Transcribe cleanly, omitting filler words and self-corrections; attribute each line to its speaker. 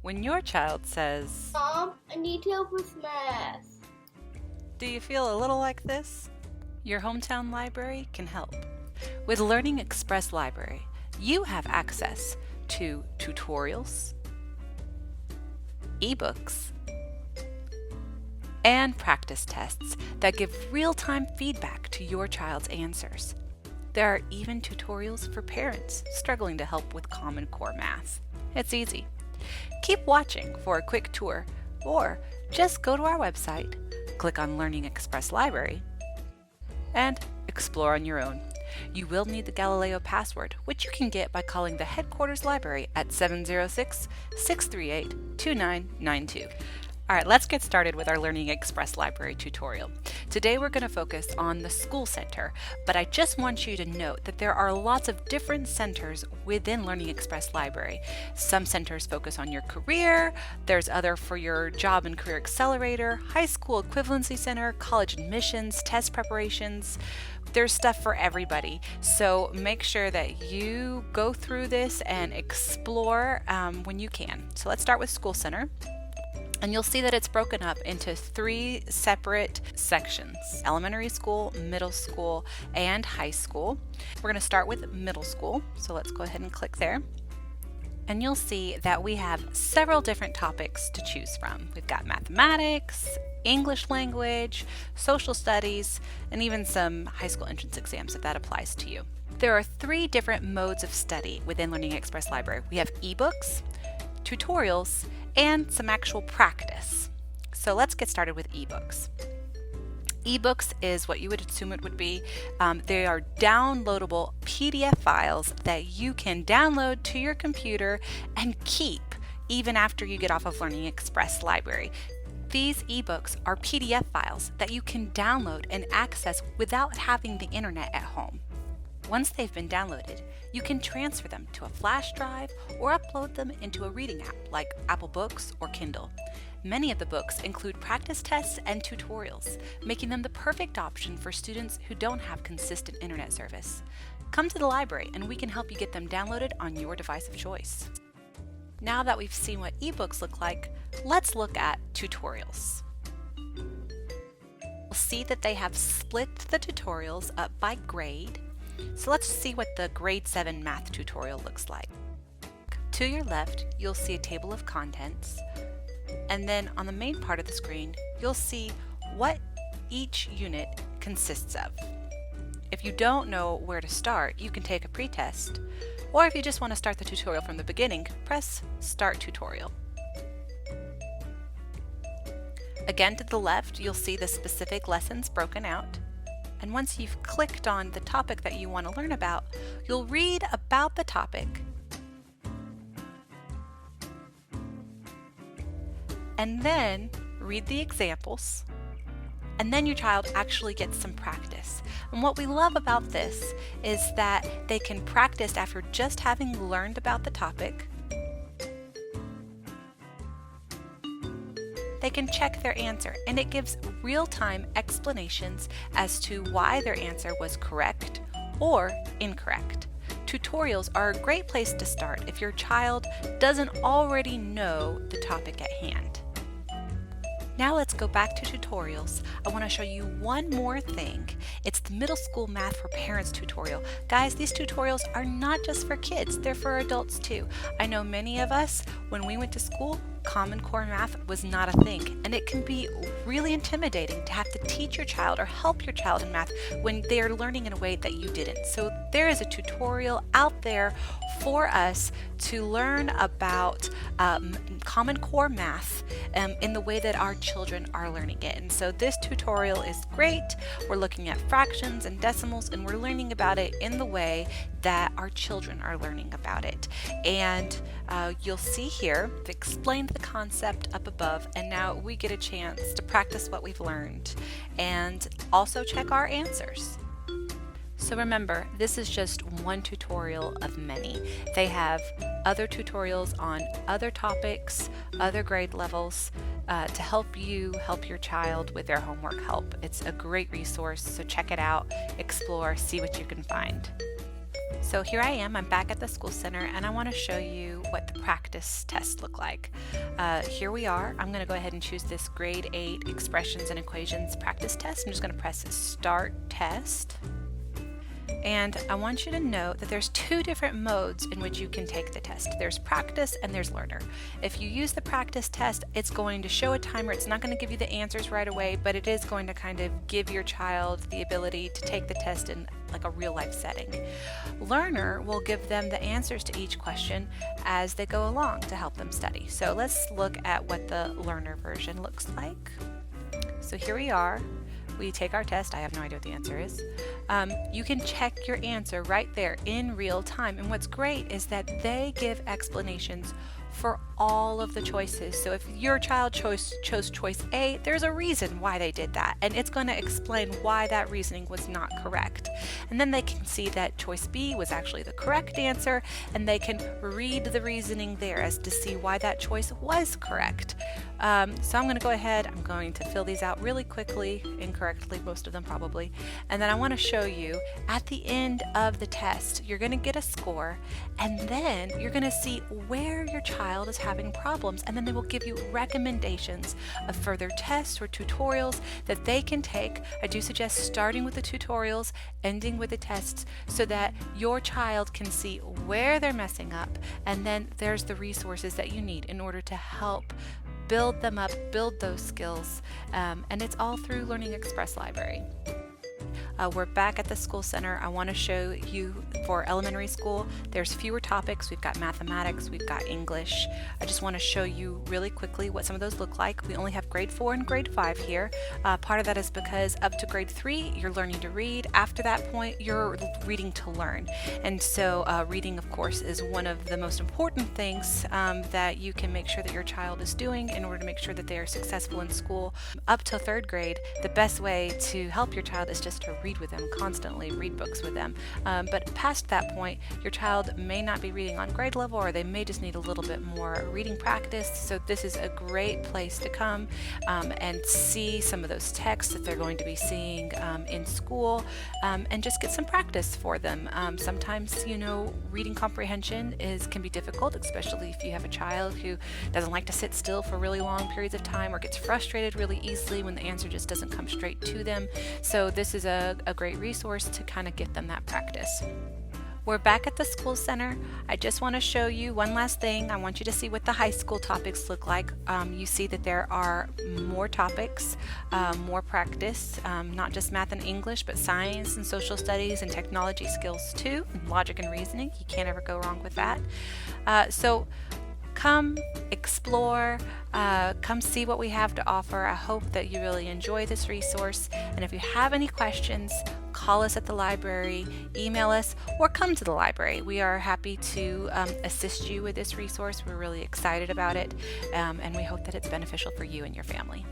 Speaker 1: When your child says,
Speaker 2: Mom, I need help with math.
Speaker 1: "Do you feel a little like this?" Your hometown library can help. With Learning Express Library, you have access to tutorials, ebooks, and practice tests that give real-time feedback to your child's answers. There are even tutorials for parents struggling to help with Common Core math. It's easy. Keep watching for a quick tour, or just go to our website, click on Learning Express Library, and explore on your own. You will need the Galileo password, which you can get by calling the headquarters library at 706-638-2992. All right, let's get started with our Learning Express Library tutorial. Today we're going to focus on the school center, but I just want you to note that there are lots of different centers within Learning Express Library. Some centers focus on your career, there's other for your job and career accelerator, high school equivalency center, college admissions, test preparations. There's stuff for everybody, so make sure that you go through this and explore when you can. So let's start with School Center. And you'll see that it's broken up into 3 separate sections: elementary school, middle school, and high school. We're going to start with middle school, so let's go ahead and click there. And you'll see that we have several different topics to choose from. We've got mathematics, English language, social studies, and even some high school entrance exams if that applies to you. There are 3 different modes of study within Learning Express Library. We have ebooks, tutorials, and some actual practice. So let's get started with ebooks. Ebooks is what you would assume it would be. They are downloadable PDF files that you can download to your computer and keep even after you get off of Learning Express Library. These ebooks are PDF files that you can download and access without having the internet at home. Once they've been downloaded, you can transfer them to a flash drive or upload them into a reading app like Apple Books or Kindle. Many of the books include practice tests and tutorials, making them the perfect option for students who don't have consistent internet service. Come to the library and we can help you get them downloaded on your device of choice. Now that we've seen what ebooks look like, let's look at tutorials. We'll see that they have split the tutorials up by grade. So let's see what the grade 7 math tutorial looks like. To your left, you'll see a table of contents, and then on the main part of the screen, you'll see what each unit consists of. If you don't know where to start, you can take a pretest, or if you just want to start the tutorial from the beginning, press Start Tutorial. Again, to the left, you'll see the specific lessons broken out. And once you've clicked on the topic that you want to learn about, you'll read about the topic and then read the examples, and then your child actually gets some practice. And what we love about this is that they can practice after just having learned about the topic. They can check their answer, and it gives real-time explanations as to why their answer was correct or incorrect. Tutorials are a great place to start if your child doesn't already know the topic at hand. Now let's go back to tutorials. I want to show you one more thing. It's the Middle School Math for Parents tutorial. Guys, these tutorials are not just for kids, they're for adults too. I know many of us, when we went to school, Common Core math was not a thing, and it can be really intimidating to have to teach your child or help your child in math when they are learning in a way that you didn't. So there is a tutorial out there for us to learn about Common Core math in the way that our children are learning it. And so this tutorial is great. We're looking at fractions and decimals, and we're learning about it in the way that our children are learning about it. And you'll see here, I've explained the concept up above, and now we get a chance to practice what we've learned and also check our answers. So remember, this is just one tutorial of many. They have other tutorials on other topics, other grade levels, to help you help your child with their homework help. It's a great resource, so check it out, explore, see what you can find. So here I am, I'm back at the school center, and I want to show you what the practice tests look like. Here we are. I'm going to go ahead and choose this grade 8 expressions and equations practice test. I'm just going to press start test. And I want you to note that there's two different modes in which you can take the test. There's practice and there's learner. If you use the practice test, it's going to show a timer. It's not going to give you the answers right away, but it is going to kind of give your child the ability to take the test in like a real life setting. Learner will give them the answers to each question as they go along to help them study. So let's look at what the learner version looks like. So here we are. We take our test. I have no idea what the answer is. You can check your answer right there in real time. And what's great is that they give explanations for all of the choices. So if your child chose choice A, there's a reason why they did that, and it's going to explain why that reasoning was not correct. And then they can see that choice B was actually the correct answer, and they can read the reasoning there as to see why that choice was correct. So I'm going to go ahead, I'm going to fill these out really quickly, incorrectly, most of them probably, and then I want to show you at the end of the test, you're going to get a score, and then you're going to see where your child is having problems, and then they will give you recommendations of further tests or tutorials that they can take. I do suggest starting with the tutorials, ending with the tests, so that your child can see where they're messing up, and then there's the resources that you need in order to help build them up, build those skills, and it's all through Learning Express Library. We're back at the school center. I want to show you for elementary school, there's fewer topics. We've got mathematics, we've got English. I just want to show you really quickly what some of those look like. We only have grade 4 and grade 5 here. Part of that is because up to grade 3, you're learning to read. After that point, you're reading to learn. And so reading, of course, is one of the most important things that you can make sure that your child is doing in order to make sure that they are successful in school. Up till 3rd grade, the best way to help your child is just to read with them constantly, read books with them. But past that point, your child may not be reading on grade level, or they may just need a little bit more reading practice. So this is a great place to come and see some of those texts that they're going to be seeing in school, and just get some practice for them. Sometimes, you know, reading comprehension can be difficult, especially if you have a child who doesn't like to sit still for really long periods of time or gets frustrated really easily when the answer just doesn't come straight to them. So this is a great resource to kind of get them that practice. We're back at the school center. I just want to show you one last thing. I want you to see what the high school topics look like. You see that there are more topics, more practice, not just math and English, but science and social studies and technology skills too, and logic and reasoning. You can't ever go wrong with that. So come explore, come see what we have to offer. I hope that you really enjoy this resource, and if you have any questions, call us at the library, email us, or come to the library. We are happy to assist you with this resource. We're really excited about it, and we hope that it's beneficial for you and your family.